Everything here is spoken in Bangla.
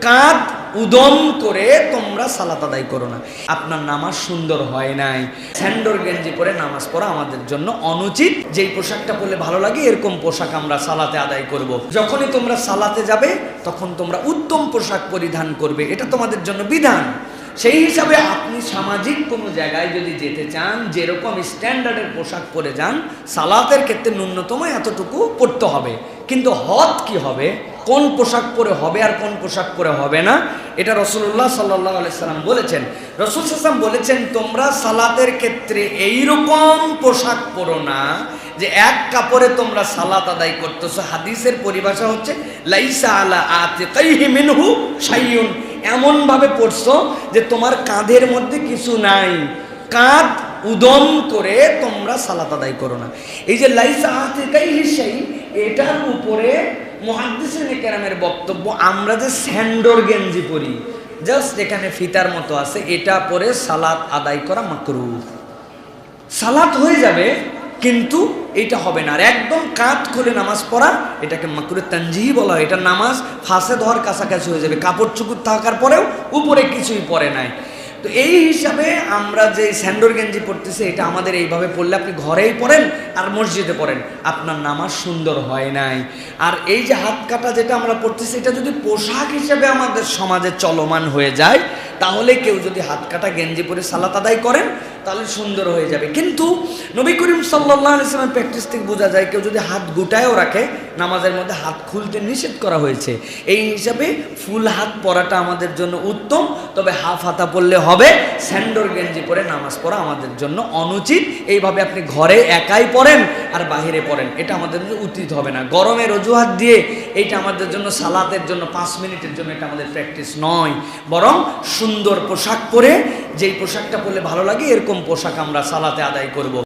কাঁধ উদম করে তোমরা সালাত আদায় করো না। আপনার নামাজ সুন্দর হয় নাই, স্যান্ডোর গেঞ্জি পরে নামাজ পড়া আমাদের জন্য অনুচিত। যেই পোশাকটা পরলে ভালো লাগে এরকম পোশাক আমরা সালাতে আদায় করব। যখনই তোমরা সালাতে যাবে তখন তোমরা উত্তম পোশাক পরিধান করবে, এটা তোমাদের জন্য বিধান। সেই হিসাবে আপনি সামাজিক কোনো জায়গায় যদি যেতে চান, যেরকম স্ট্যান্ডার্ডের পোশাক পরে যান, সালাতের ক্ষেত্রে ন্যূনতম এতটুকু পরতে হবে। কিন্তু হদ কি হবে, কোন পোশাক পরে হবে আর কোন পোশাক পরে হবে না, এটা রাসূলুল্লাহ সাল্লাল্লাহু আলাইহি সাল্লাম বলেছেন। রাসূল সাল্লাল্লাহু বলেছেন, তোমরা সালাতের ক্ষেত্রে এইরকম পোশাক পরো না যে এক কাপড়ে তোমরা সালাত আদায় করতেছো। হাদিসের পরিভাষা হচ্ছে লাইসা আলা আতিকাইহি মিনহু শাইউন, এমন ভাবে পড়ছো যে তোমার কাঁধের মধ্যে কিছু নাই, কাঁধ উদম করে তোমরা সালাত আদায় করো না। এই যে লাইসা আতিকাইহি শাই, এটার উপরে মুহাদ্দিসিনে কেরামের বক্তব্য, আমরা যে স্যান্ডোর গেঞ্জি পরি, জাস্ট এখানে ফিতার মতো আছে, এটা পরে সালাত আদায় করা মাকরুহ। সালাত হয়ে যাবে কিন্তু এটা হবে না। আর একদম কাঁধ খুলে নামাজ পড়া, এটাকে মাকরুহ তানজিহি বলা হয়। এটা নামাজ ফাসেদ হওয়ার কাছাকাছি হয়ে যাবে। কাপড় চুকুর থাকার পরেও উপরে কিছুই পরে নাই। তো এই হিসাবে আমরা যে স্যান্ডোর গেঞ্জি পড়তেছি, এটা আমাদের এইভাবে পড়লে আপনি ঘরেই পড়েন আর মসজিদে পড়েন, আপনার নামাজ সুন্দর হয় নাই। আর এই যে হাত কাটা যেটা আমরা পড়তেছি, এটা যদি পোশাক হিসেবে আমাদের সমাজে চলমান হয়ে যায়, তাহলে কেউ যদি হাত কাটা গেঞ্জি পরে সালাত আদায় করেন তাহলে সুন্দর হয়ে যাবে। কিন্তু নবী করিম সাল্লাল্লাহু আলাইহি ওয়াসাল্লামের প্র্যাকটিস থেকে বোঝা যায়, কেউ যদি হাত গুটায়ও রাখে, নামাজের মধ্যে হাত খুলতে নিষেধ করা হয়েছে। এই হিসাবে ফুল হাত পরাটা আমাদের জন্য উত্তম, তবে হাফ হাতা পরলে হবে। স্যান্ডোর গেঞ্জি পরে নামাজ পড়া আমাদের জন্য অনুচিত। এইভাবে আপনি ঘরে একাই পড়েন আর বাহিরে পড়েন, এটা আমাদের জন্য উচিত হবে না। গরমের অজুহাত দিয়ে এইটা আমাদের জন্য সালাতের জন্য 5 মিনিটের জন্য এটা আমাদের প্র্যাকটিস নয়। বরং সুন্দর পোশাক পরে, যেই পোশাকটা পরলে ভালো লাগে এরকম পোশাক আমরা সালাতে আদায় করব।